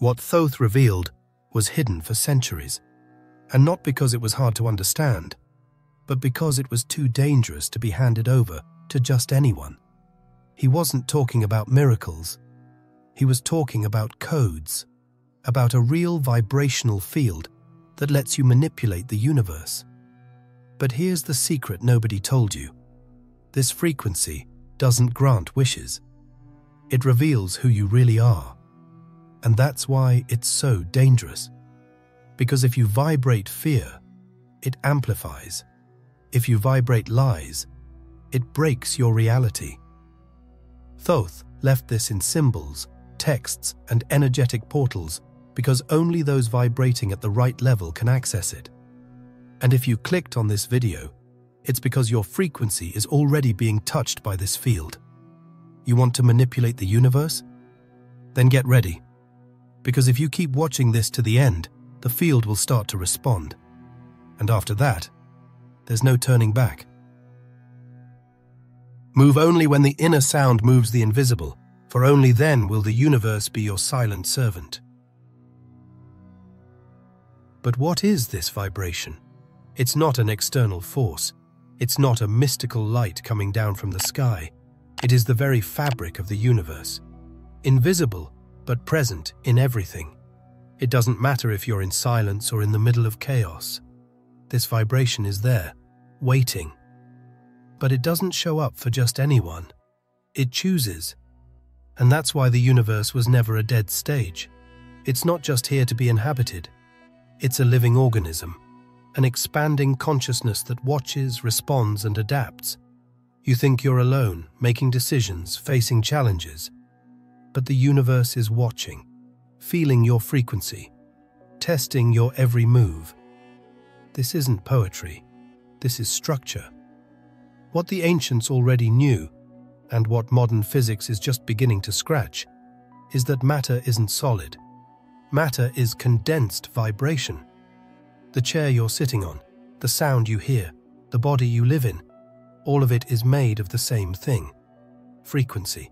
What Thoth revealed was hidden for centuries, and not because it was hard to understand, but because it was too dangerous to be handed over to just anyone. He wasn't talking about miracles. He was talking about codes, about a real vibrational field that lets you manipulate the universe. But here's the secret nobody told you. This frequency doesn't grant wishes. It reveals who you really are. And that's why it's so dangerous. Because if you vibrate fear, it amplifies. If you vibrate lies, it breaks your reality. Thoth left this in symbols, texts, and energetic portals because only those vibrating at the right level can access it. And if you clicked on this video, it's because your frequency is already being touched by this field. You want to manipulate the universe? Then get ready. Because if you keep watching this to the end, the field will start to respond. And after that, there's no turning back. Move only when the inner sound moves the invisible, for only then will the universe be your silent servant. But what is this vibration? It's not an external force. It's not a mystical light coming down from the sky. It is the very fabric of the universe. Invisible, but present in everything. It doesn't matter if you're in silence or in the middle of chaos. This vibration is there, waiting. But it doesn't show up for just anyone. It chooses. And that's why the universe was never a dead stage. It's not just here to be inhabited. It's a living organism, an expanding consciousness that watches, responds, and adapts. You think you're alone, making decisions, facing challenges. But the universe is watching, feeling your frequency, testing your every move. This isn't poetry. This is structure. What the ancients already knew, and what modern physics is just beginning to scratch, is that matter isn't solid. Matter is condensed vibration. The chair you're sitting on, the sound you hear, the body you live in, all of it is made of the same thing, frequency.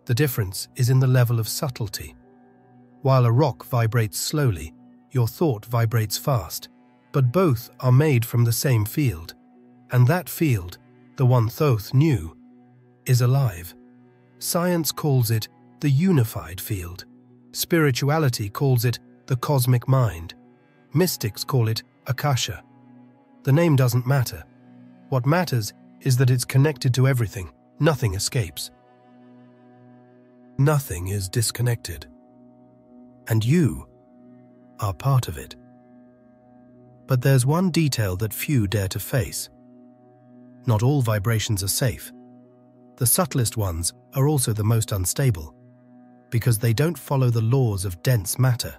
The difference is in the level of subtlety. While a rock vibrates slowly, your thought vibrates fast, but both are made from the same field. And that field, the one Thoth knew, is alive. Science calls it the unified field. Spirituality calls it the cosmic mind. Mystics call it Akasha. The name doesn't matter. What matters is that it's connected to everything. Nothing escapes. Nothing is disconnected. And you are part of it. But there's one detail that few dare to face. Not all vibrations are safe. The subtlest ones are also the most unstable, because they don't follow the laws of dense matter.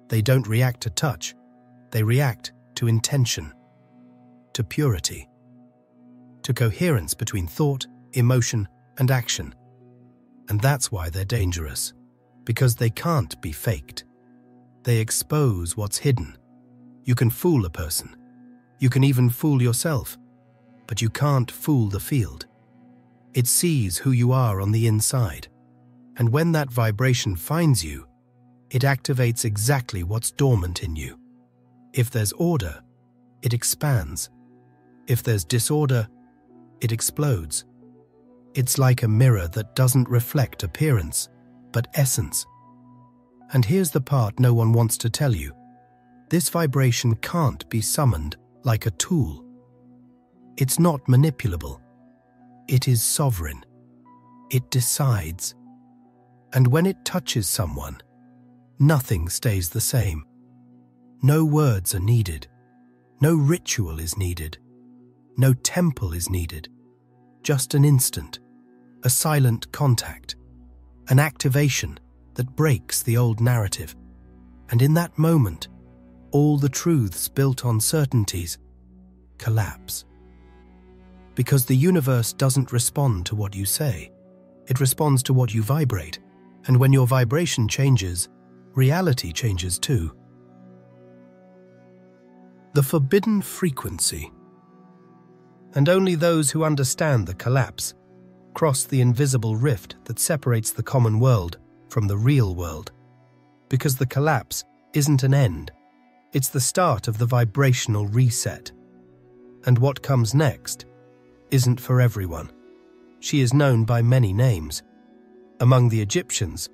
They don't react to touch. They react to intention, to purity, to coherence between thought, emotion, and action. And that's why they're dangerous, because they can't be faked. They expose what's hidden. You can fool a person. You can even fool yourself, but you can't fool the field. It sees who you are on the inside, and when that vibration finds you, it activates exactly what's dormant in you. If there's order, it expands. If there's disorder, it explodes. It's like a mirror that doesn't reflect appearance, but essence. And here's the part no one wants to tell you. This vibration can't be summoned like a tool. It's not manipulable. It is sovereign. It decides. And when it touches someone, nothing stays the same. No words are needed. No ritual is needed. No temple is needed. Just an instant, a silent contact, an activation that breaks the old narrative. And in that moment, all the truths built on certainties collapse. Because the universe doesn't respond to what you say. It responds to what you vibrate. And when your vibration changes, reality changes too. The forbidden frequency. And only those who understand the collapse cross the invisible rift that separates the common world from the real world. because the collapse isn't an end. It's the start of the vibrational reset. And what comes next isn't for everyone. She is known by many names. Among the Egyptians,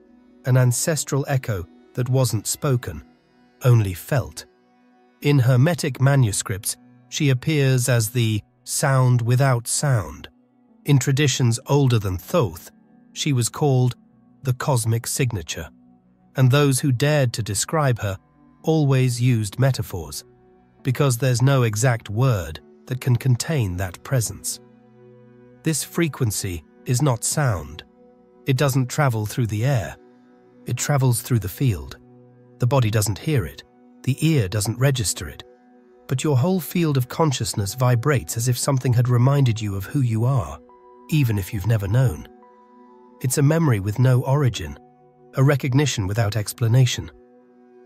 an ancestral echo that wasn't spoken, only felt. In Hermetic manuscripts, she appears as the sound without sound. In traditions older than Thoth, she was called the cosmic signature, and those who dared to describe her always used metaphors, because there's no exact word that can contain that presence. This frequency is not sound. It doesn't travel through the air. It travels through the field. The body doesn't hear it. The ear doesn't register it. But your whole field of consciousness vibrates as if something had reminded you of who you are, even if you've never known. It's a memory with no origin, a recognition without explanation,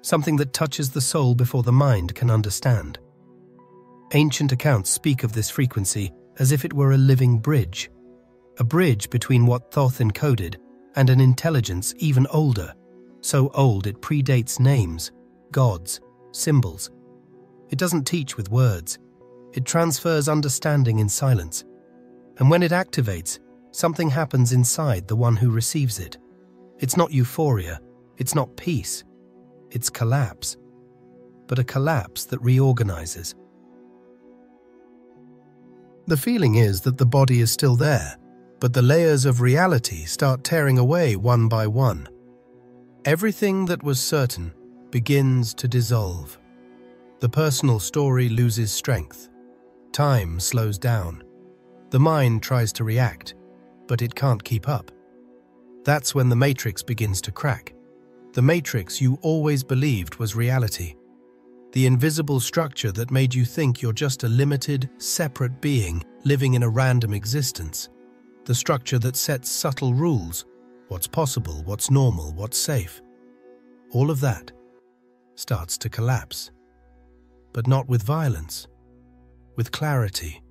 something that touches the soul before the mind can understand. Ancient accounts speak of this frequency as if it were a living bridge, a bridge between what Thoth encoded and an intelligence even older, so old it predates names, gods, symbols. It doesn't teach with words. It transfers understanding in silence. And when it activates, something happens inside the one who receives it. It's not euphoria. It's not peace. It's collapse. But a collapse that reorganizes. The feeling is that the body is still there, but the layers of reality start tearing away one by one. Everything that was certain begins to dissolve. The personal story loses strength. Time slows down. The mind tries to react, but it can't keep up. That's when the matrix begins to crack. The matrix you always believed was reality. The invisible structure that made you think you're just a limited, separate being living in a random existence. The structure that sets subtle rules, what's possible, what's normal, what's safe. All of that starts to collapse. But not with violence, with clarity,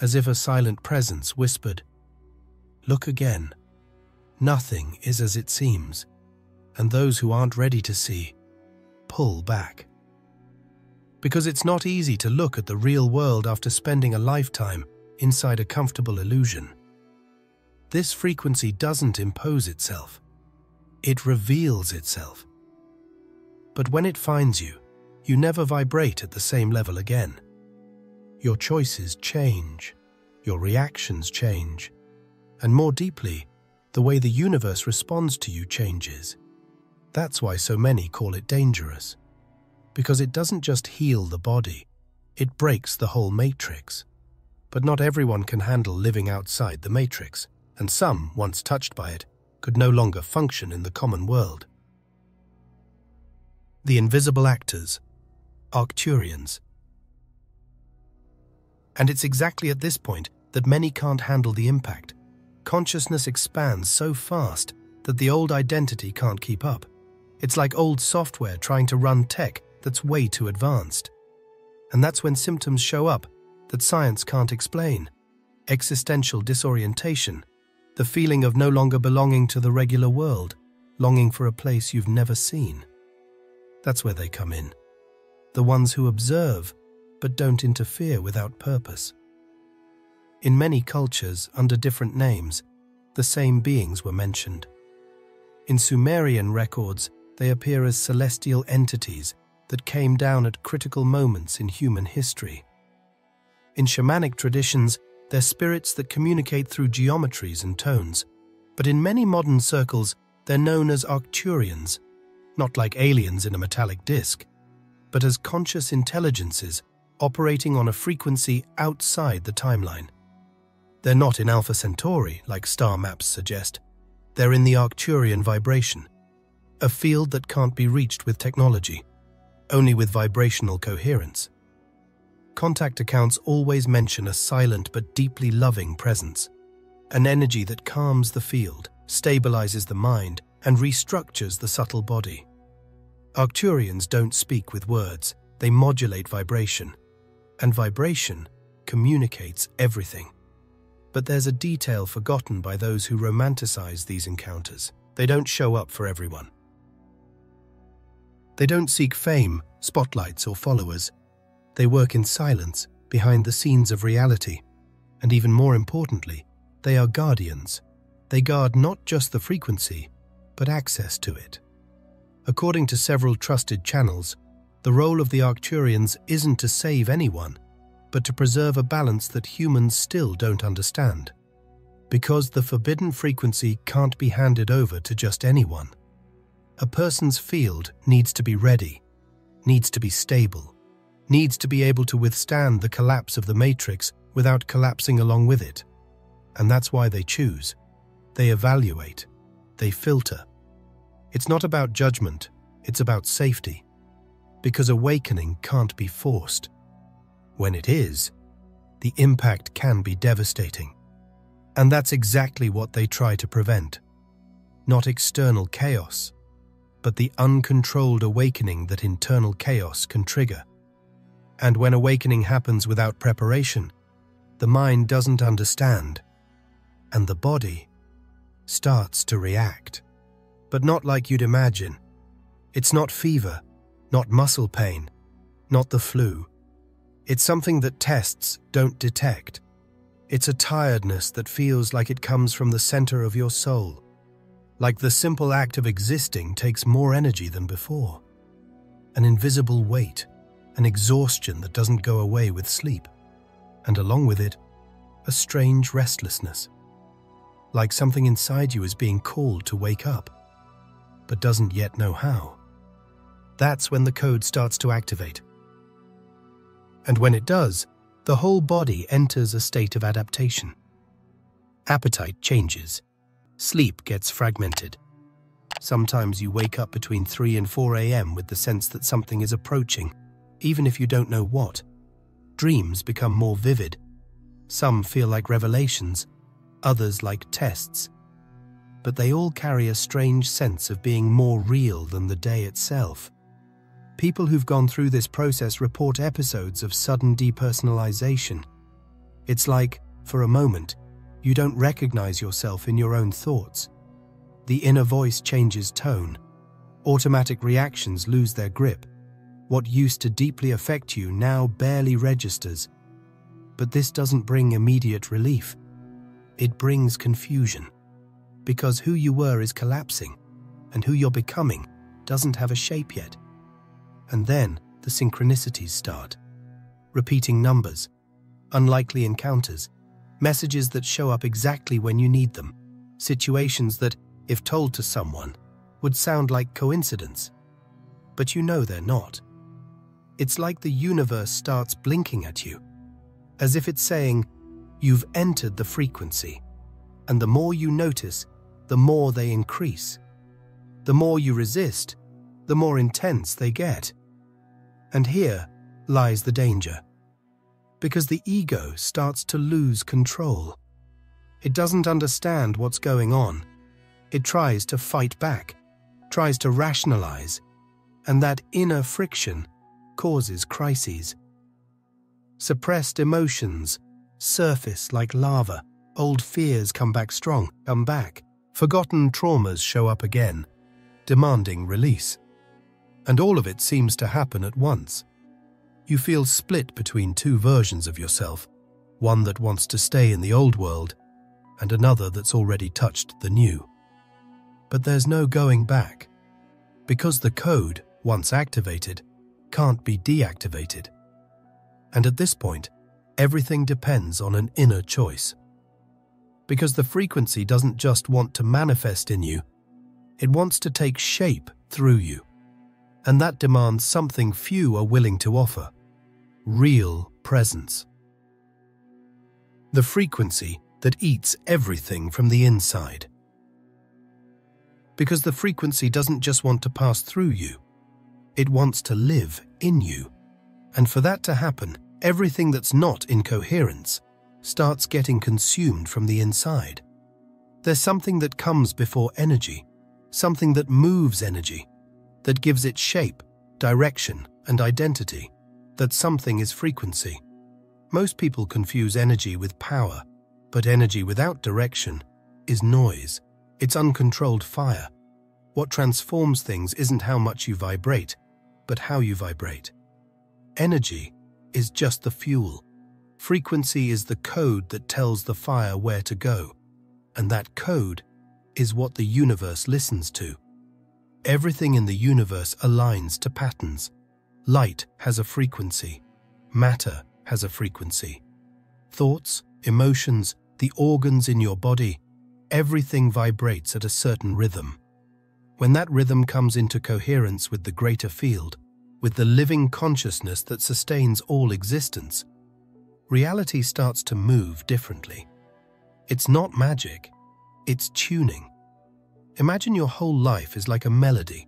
as if a silent presence whispered, "Look again. Nothing is as it seems," and those who aren't ready to see, pull back. Because it's not easy to look at the real world after spending a lifetime inside a comfortable illusion. This frequency doesn't impose itself. It reveals itself. But when it finds you, you never vibrate at the same level again. Your choices change, your reactions change, and more deeply, the way the universe responds to you changes. That's why so many call it dangerous, because it doesn't just heal the body, it breaks the whole matrix. But not everyone can handle living outside the matrix, and some, once touched by it, could no longer function in the common world. The invisible actors, Arcturians. And it's exactly at this point that many can't handle the impact. Consciousness expands so fast that the old identity can't keep up. It's like old software trying to run tech that's way too advanced. And that's when symptoms show up that science can't explain. Existential disorientation, the feeling of no longer belonging to the regular world, longing for a place you've never seen. That's where they come in. The ones who observe, but don't interfere without purpose. In many cultures, under different names, the same beings were mentioned. In Sumerian records, they appear as celestial entities that came down at critical moments in human history. In shamanic traditions, they're spirits that communicate through geometries and tones, but in many modern circles, they're known as Arcturians, not like aliens in a metallic disc, but as conscious intelligences operating on a frequency outside the timeline. They're not in Alpha Centauri, like star maps suggest. They're in the Arcturian vibration, a field that can't be reached with technology, only with vibrational coherence. Contact accounts always mention a silent but deeply loving presence, an energy that calms the field, stabilizes the mind, and restructures the subtle body. Arcturians don't speak with words, they modulate vibration, and vibration communicates everything. But there's a detail forgotten by those who romanticize these encounters. They don't show up for everyone. They don't seek fame, spotlights, or followers. They work in silence, behind the scenes of reality. And even more importantly, they are guardians. They guard not just the frequency, but access to it. According to several trusted channels, the role of the Arcturians isn't to save anyone, but to preserve a balance that humans still don't understand. Because the forbidden frequency can't be handed over to just anyone. A person's field needs to be ready, needs to be stable, needs to be able to withstand the collapse of the matrix without collapsing along with it. And that's why they choose. They evaluate. They filter. It's not about judgment, it's about safety. Because awakening can't be forced. When it is, the impact can be devastating. And that's exactly what they try to prevent. Not external chaos, but the uncontrolled awakening that internal chaos can trigger. And when awakening happens without preparation, the mind doesn't understand, and the body starts to react. But not like you'd imagine. It's not fever, not muscle pain, not the flu. It's something that tests don't detect. It's a tiredness that feels like it comes from the center of your soul. Like the simple act of existing takes more energy than before. An invisible weight, an exhaustion that doesn't go away with sleep. And along with it, a strange restlessness. Like something inside you is being called to wake up, but doesn't yet know how. That's when the code starts to activate. And when it does, the whole body enters a state of adaptation. Appetite changes. Sleep gets fragmented. Sometimes you wake up between 3 and 4 a.m. with the sense that something is approaching, even if you don't know what. Dreams become more vivid. Some feel like revelations, others like tests. But they all carry a strange sense of being more real than the day itself. People who've gone through this process report episodes of sudden depersonalization. It's like, for a moment, you don't recognize yourself in your own thoughts. The inner voice changes tone. Automatic reactions lose their grip. What used to deeply affect you now barely registers. But this doesn't bring immediate relief. It brings confusion. Because who you were is collapsing, and who you're becoming doesn't have a shape yet. And then the synchronicities start. Repeating numbers, unlikely encounters, messages that show up exactly when you need them, situations that, if told to someone, would sound like coincidence. But you know they're not. It's like the universe starts blinking at you, as if it's saying, you've entered the frequency, and the more you notice, the more they increase. The more you resist, the more intense they get. And here lies the danger. Because the ego starts to lose control. It doesn't understand what's going on. It tries to fight back, tries to rationalize, and that inner friction causes crises. Suppressed emotions surface like lava. Old fears come back strong, come back. Forgotten traumas show up again, demanding release. And all of it seems to happen at once. You feel split between two versions of yourself, one that wants to stay in the old world, and another that's already touched the new. But there's no going back, because the code, once activated, can't be deactivated. And at this point, everything depends on an inner choice. Because the frequency doesn't just want to manifest in you, it wants to take shape through you. And that demands something few are willing to offer: real presence. The frequency that eats everything from the inside. Because the frequency doesn't just want to pass through you, it wants to live in you. And for that to happen, everything that's not in coherence starts getting consumed from the inside. There's something that comes before energy, something that moves energy, that gives it shape, direction, and identity. That something is frequency. Most people confuse energy with power, but energy without direction is noise. It's uncontrolled fire. What transforms things isn't how much you vibrate, but how you vibrate. Energy is just the fuel. Frequency is the code that tells the fire where to go, and that code is what the universe listens to. Everything in the universe aligns to patterns. Light has a frequency. Matter has a frequency. Thoughts, emotions, the organs in your body, everything vibrates at a certain rhythm. When that rhythm comes into coherence with the greater field, with the living consciousness that sustains all existence, reality starts to move differently. It's not magic, it's tuning. Imagine your whole life is like a melody.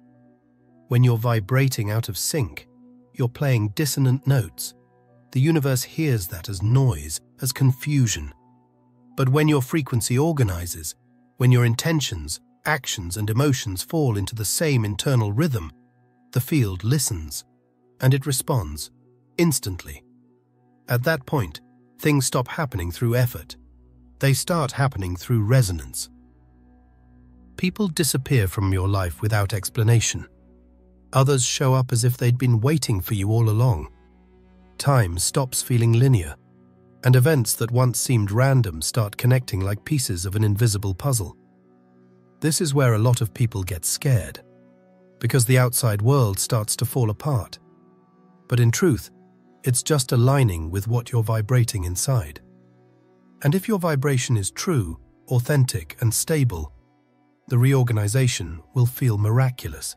When you're vibrating out of sync, you're playing dissonant notes. The universe hears that as noise, as confusion. But when your frequency organizes, when your intentions, actions, and emotions fall into the same internal rhythm, the field listens, and it responds instantly. At that point, things stop happening through effort. They start happening through resonance. People disappear from your life without explanation. Others show up as if they'd been waiting for you all along. Time stops feeling linear, and events that once seemed random start connecting like pieces of an invisible puzzle. This is where a lot of people get scared, because the outside world starts to fall apart. But in truth, it's just aligning with what you're vibrating inside. And if your vibration is true, authentic, and stable, the reorganization will feel miraculous.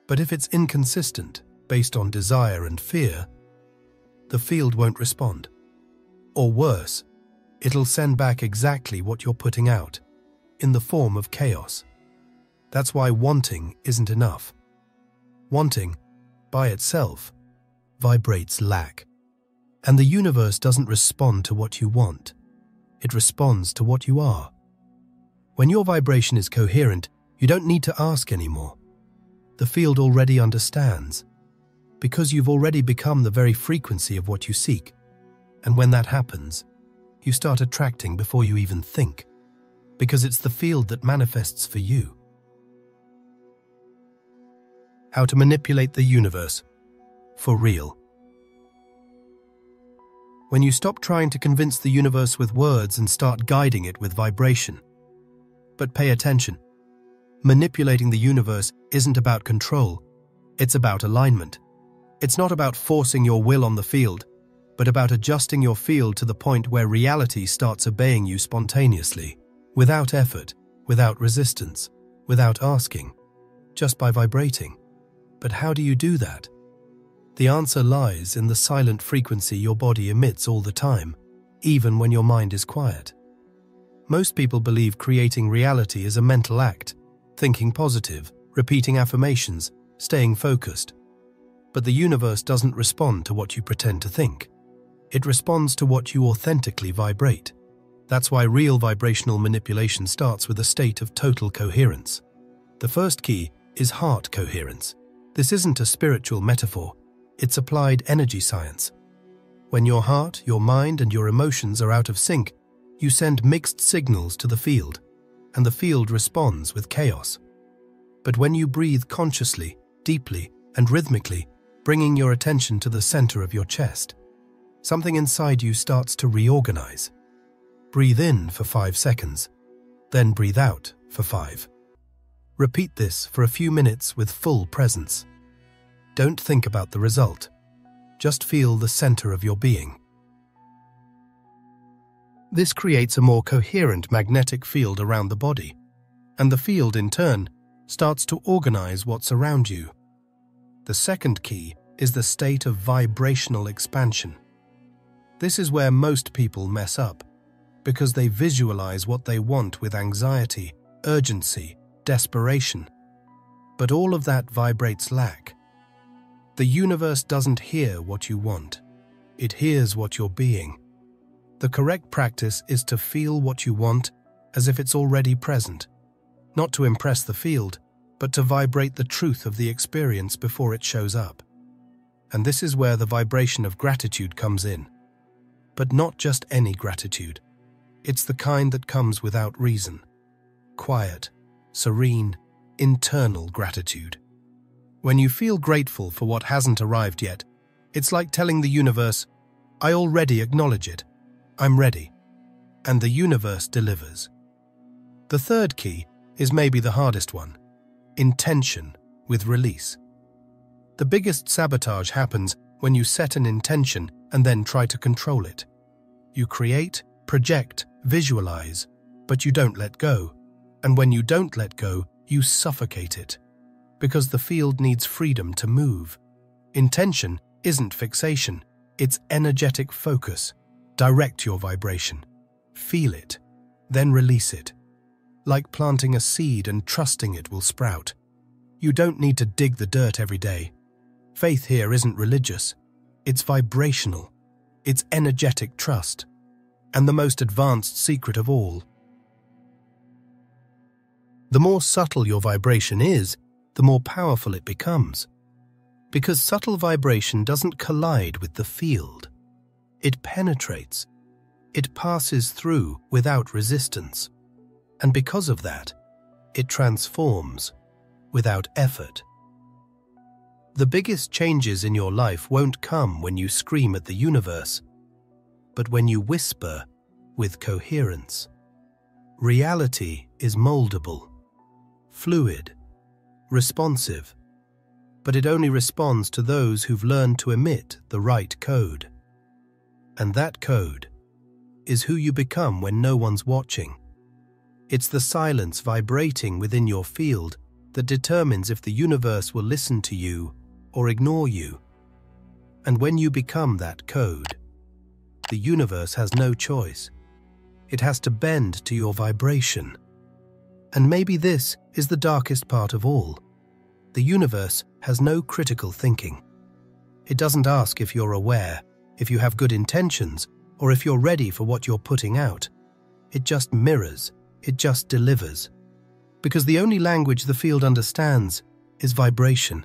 But if it's inconsistent, based on desire and fear, the field won't respond. Or worse, it'll send back exactly what you're putting out, in the form of chaos. That's why wanting isn't enough. Wanting, by itself, vibrates lack. And the universe doesn't respond to what you want. It responds to what you are. When your vibration is coherent, you don't need to ask anymore. The field already understands, because you've already become the very frequency of what you seek. And when that happens, you start attracting before you even think, because it's the field that manifests for you. How to manipulate the universe, for real. When you stop trying to convince the universe with words and start guiding it with vibration. But pay attention. Manipulating the universe isn't about control, it's about alignment. It's not about forcing your will on the field, but about adjusting your field to the point where reality starts obeying you spontaneously, without effort, without resistance, without asking, just by vibrating. But how do you do that? The answer lies in the silent frequency your body emits all the time, even when your mind is quiet. Most people believe creating reality is a mental act, thinking positive, repeating affirmations, staying focused. But the universe doesn't respond to what you pretend to think. It responds to what you authentically vibrate. That's why real vibrational manipulation starts with a state of total coherence. The first key is heart coherence. This isn't a spiritual metaphor, it's applied energy science. When your heart, your mind, and your emotions are out of sync, you send mixed signals to the field, and the field responds with chaos. But when you breathe consciously, deeply, and rhythmically, bringing your attention to the center of your chest, something inside you starts to reorganize. Breathe in for 5 seconds, then breathe out for 5. Repeat this for a few minutes with full presence. Don't think about the result. Just feel the center of your being. This creates a more coherent magnetic field around the body, and the field, in turn, starts to organize what's around you. The second key is the state of vibrational expansion. This is where most people mess up, because they visualize what they want with anxiety, urgency, desperation. But all of that vibrates lack. The universe doesn't hear what you want. It hears what you're being. The correct practice is to feel what you want as if it's already present, not to impress the field, but to vibrate the truth of the experience before it shows up. And this is where the vibration of gratitude comes in. But not just any gratitude. It's the kind that comes without reason. Quiet, serene, internal gratitude. When you feel grateful for what hasn't arrived yet, it's like telling the universe, I already acknowledge it. I'm ready. And the universe delivers. The third key is maybe the hardest one: intention with release. The biggest sabotage happens when you set an intention and then try to control it. You create, project, visualize, but you don't let go. And when you don't let go, you suffocate it. Because the field needs freedom to move. Intention isn't fixation, it's energetic focus. Direct your vibration. Feel it, then release it. Like planting a seed and trusting it will sprout. You don't need to dig the dirt every day. Faith here isn't religious. It's vibrational. It's energetic trust. And the most advanced secret of all. The more subtle your vibration is, the more powerful it becomes. Because subtle vibration doesn't collide with the field. It penetrates. It passes through without resistance. And because of that, it transforms without effort. The biggest changes in your life won't come when you scream at the universe, but when you whisper with coherence. Reality is moldable, fluid, responsive, but it only responds to those who've learned to emit the right code. And that code is who you become when no one's watching. It's the silence vibrating within your field that determines if the universe will listen to you or ignore you. And when you become that code, the universe has no choice. It has to bend to your vibration. And maybe this is the darkest part of all. The universe has no critical thinking. It doesn't ask if you're aware, if you have good intentions, or if you're ready for what you're putting out. It just mirrors. It just delivers. Because the only language the field understands is vibration.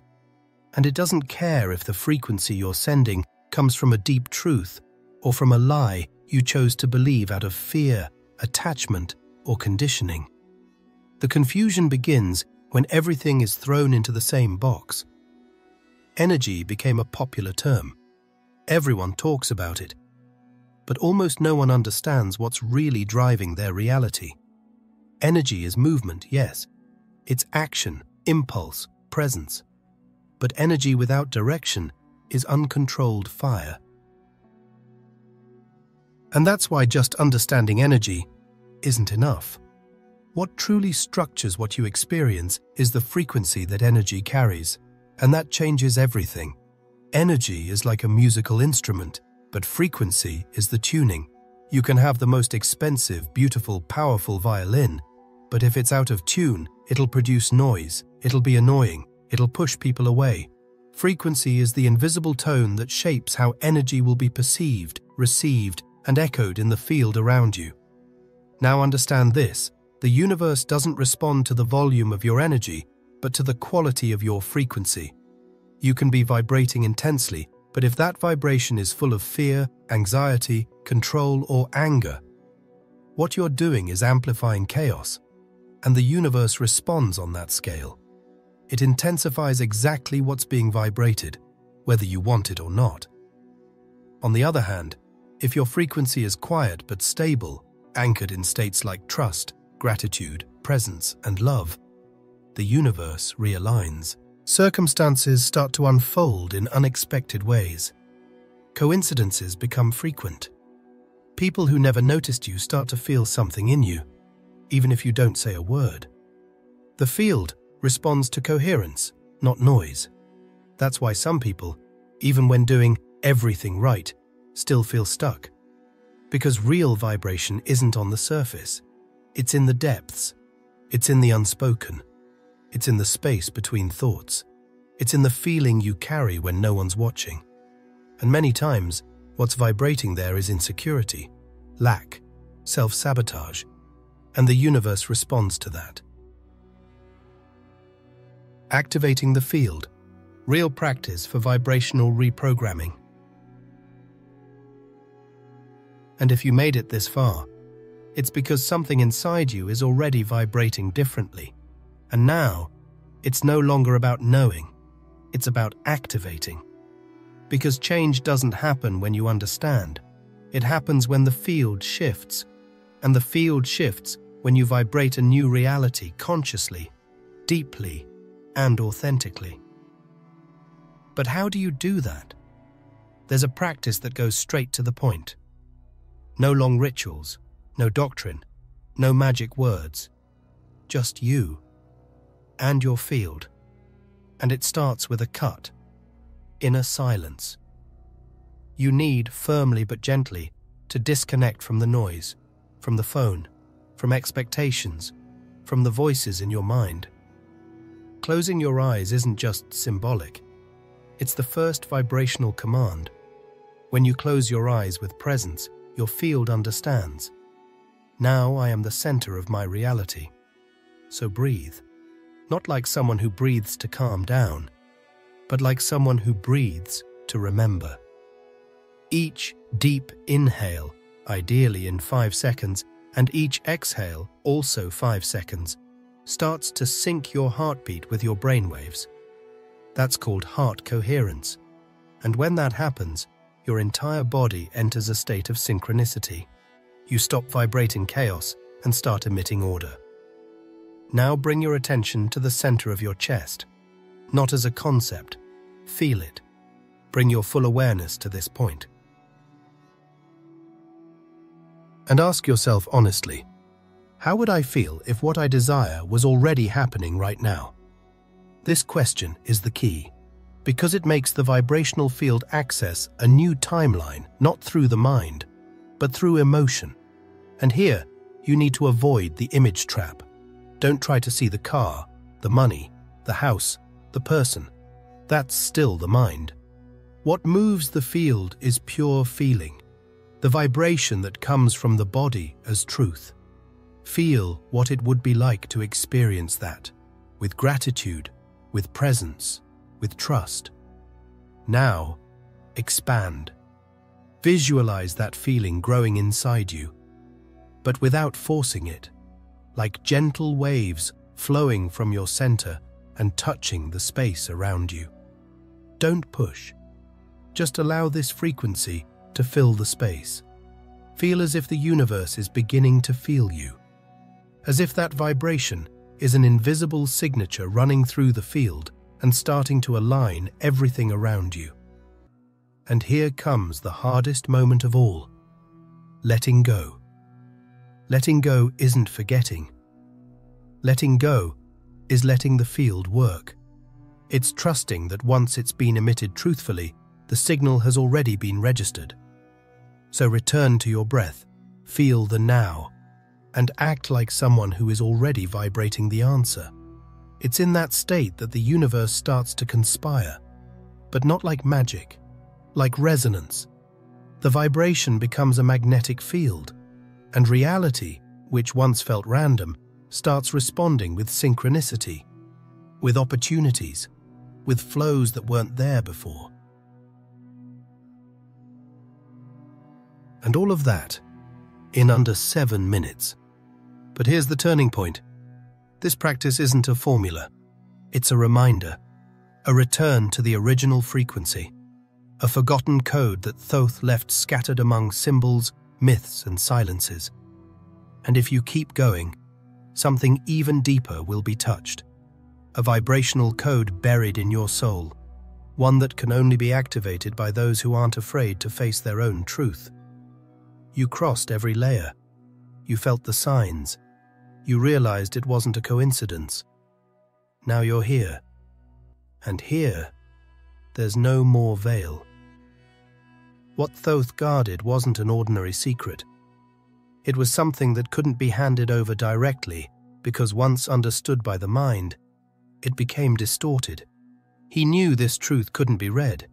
And it doesn't care if the frequency you're sending comes from a deep truth or from a lie you chose to believe out of fear, attachment, or conditioning. The confusion begins when everything is thrown into the same box. Energy became a popular term. Everyone talks about it. But almost no one understands what's really driving their reality. Energy is movement, yes. It's action, impulse, presence. But energy without direction is uncontrolled fire. And that's why just understanding energy isn't enough. What truly structures what you experience is the frequency that energy carries, and that changes everything. Energy is like a musical instrument, but frequency is the tuning. You can have the most expensive, beautiful, powerful violin, but if it's out of tune, it'll produce noise, it'll be annoying, it'll push people away. Frequency is the invisible tone that shapes how energy will be perceived, received, and echoed in the field around you. Now understand this, the universe doesn't respond to the volume of your energy, but to the quality of your frequency. You can be vibrating intensely, but if that vibration is full of fear, anxiety, control, or anger, what you're doing is amplifying chaos, and the universe responds on that scale. It intensifies exactly what's being vibrated, whether you want it or not. On the other hand, if your frequency is quiet but stable, anchored in states like trust, gratitude, presence, and love, the universe realigns. Circumstances start to unfold in unexpected ways. Coincidences become frequent. People who never noticed you start to feel something in you, even if you don't say a word. The field responds to coherence, not noise. That's why some people, even when doing everything right, still feel stuck. Because real vibration isn't on the surface. It's in the depths. It's in the unspoken. It's in the space between thoughts. It's in the feeling you carry when no one's watching. And many times, what's vibrating there is insecurity, lack, self-sabotage, and the universe responds to that. Activating the field, real practice for vibrational reprogramming. And if you made it this far, it's because something inside you is already vibrating differently. And now, it's no longer about knowing, It's about activating. Because change doesn't happen when you understand. It happens when the field shifts. And the field shifts when you vibrate a new reality consciously, deeply, and authentically. But how do you do that? There's a practice that goes straight to the point. No long rituals, no doctrine, no magic words. Just you and your field. And it starts with a cut, inner silence. You need, firmly but gently, to disconnect from the noise, from the phone, from expectations, from the voices in your mind. Closing your eyes isn't just symbolic. It's the first vibrational command. When you close your eyes with presence, your field understands. Now I am the center of my reality. So breathe. Not like someone who breathes to calm down, but like someone who breathes to remember. Each deep inhale, ideally in 5 seconds, and each exhale, also 5 seconds, starts to sync your heartbeat with your brainwaves. That's called heart coherence. And when that happens, your entire body enters a state of synchronicity. You stop vibrating chaos and start emitting order. Now bring your attention to the center of your chest. Not as a concept. Feel it. Bring your full awareness to this point. And ask yourself honestly, how would I feel if what I desire was already happening right now? This question is the key, because it makes the vibrational field access a new timeline, not through the mind, but through emotion. And here, you need to avoid the image trap. Don't try to see the car, the money, the house, the person. That's still the mind. What moves the field is pure feeling, the vibration that comes from the body as truth. Feel what it would be like to experience that, with gratitude, with presence, with trust. Now, expand. Visualize that feeling growing inside you, but without forcing it, like gentle waves flowing from your center and touching the space around you. Don't push. Just allow this frequency to fill the space. Feel as if the universe is beginning to feel you, as if that vibration is an invisible signature running through the field and starting to align everything around you. And here comes the hardest moment of all, letting go. Letting go isn't forgetting. Letting go is letting the field work. It's trusting that once it's been emitted truthfully, the signal has already been registered. So return to your breath, feel the now, and act like someone who is already vibrating the answer. It's in that state that the universe starts to conspire, but not like magic, like resonance. The vibration becomes a magnetic field, and reality, which once felt random, starts responding with synchronicity, with opportunities, with flows that weren't there before. And all of that in under 7 minutes. But here's the turning point. This practice isn't a formula. It's a reminder, a return to the original frequency, a forgotten code that Thoth left scattered among symbols, myths, and silences. And if you keep going, something even deeper will be touched. A vibrational code buried in your soul, one that can only be activated by those who aren't afraid to face their own truth. You crossed every layer. You felt the signs. You realized it wasn't a coincidence. Now you're here. And here, there's no more veil. What Thoth guarded wasn't an ordinary secret. It was something that couldn't be handed over directly, because once understood by the mind, it became distorted. He knew this truth couldn't be read.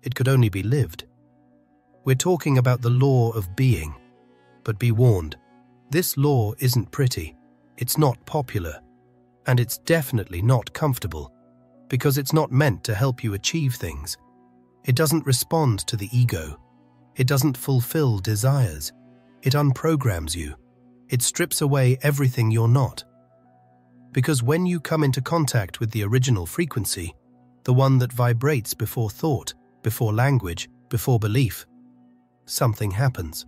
It could only be lived. We're talking about the law of being. But be warned, this law isn't pretty, it's not popular, and it's definitely not comfortable, because it's not meant to help you achieve things. It doesn't respond to the ego. It doesn't fulfill desires. It unprograms you. It strips away everything you're not. Because when you come into contact with the original frequency, the one that vibrates before thought, before language, before belief, something happens.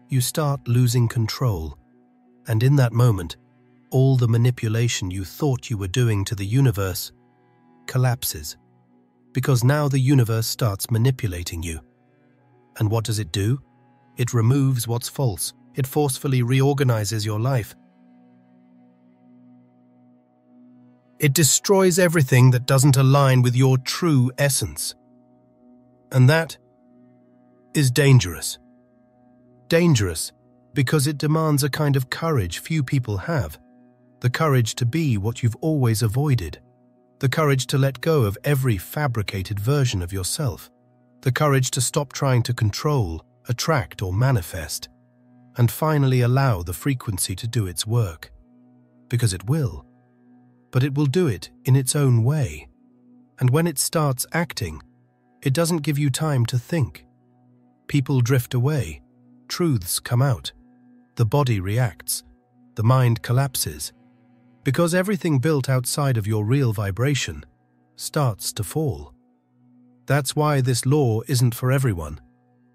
You start losing control, and in that moment, all the manipulation you thought you were doing to the universe collapses, because now the universe starts manipulating you. And what does it do? It removes what's false. It forcefully reorganizes your life. It destroys everything that doesn't align with your true essence. And that is dangerous. Dangerous because it demands a kind of courage few people have. The courage to be what you've always avoided. The courage to let go of every fabricated version of yourself. The courage to stop trying to control, attract, or manifest, and finally allow the frequency to do its work. Because it will. But it will do it in its own way. And when it starts acting, it doesn't give you time to think. People drift away. Truths come out. The body reacts. The mind collapses. Because everything built outside of your real vibration starts to fall. That's why this law isn't for everyone.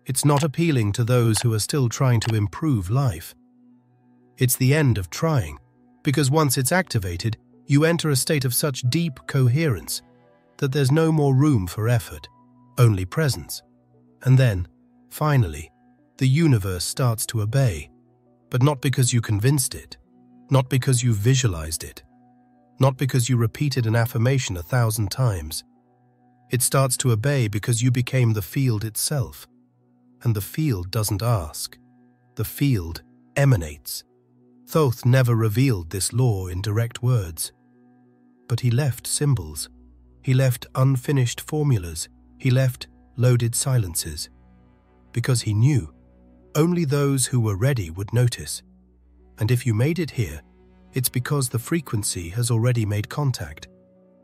It's not appealing to those who are still trying to improve life. It's the end of trying, because once it's activated, you enter a state of such deep coherence that there's no more room for effort, only presence. And then, finally, the universe starts to obey, but not because you convinced it, not because you visualized it, not because you repeated an affirmation 1,000 times. It starts to obey because you became the field itself. And the field doesn't ask. The field emanates. Thoth never revealed this law in direct words. But he left symbols. He left unfinished formulas. He left loaded silences. Because he knew only those who were ready would notice. And if you made it here, it's because the frequency has already made contact.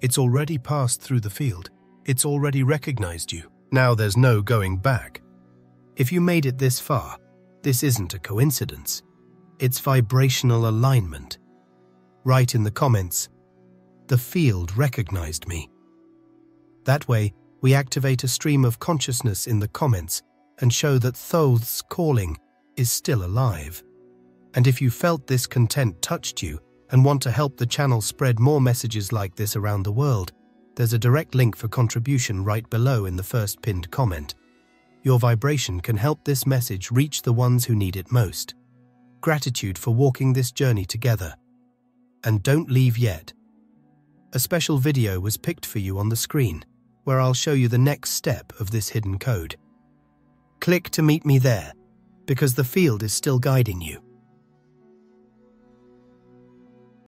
It's already passed through the field. It's already recognized you. Now there's no going back. If you made it this far, this isn't a coincidence. It's vibrational alignment. Write in the comments, "The field recognized me." That way, we activate a stream of consciousness in the comments and show that Thoth's calling is still alive. And if you felt this content touched you and want to help the channel spread more messages like this around the world, there's a direct link for contribution right below in the first pinned comment. Your vibration can help this message reach the ones who need it most. Gratitude for walking this journey together. And don't leave yet. A special video was picked for you on the screen, where I'll show you the next step of this hidden code. Click to meet me there, because the field is still guiding you.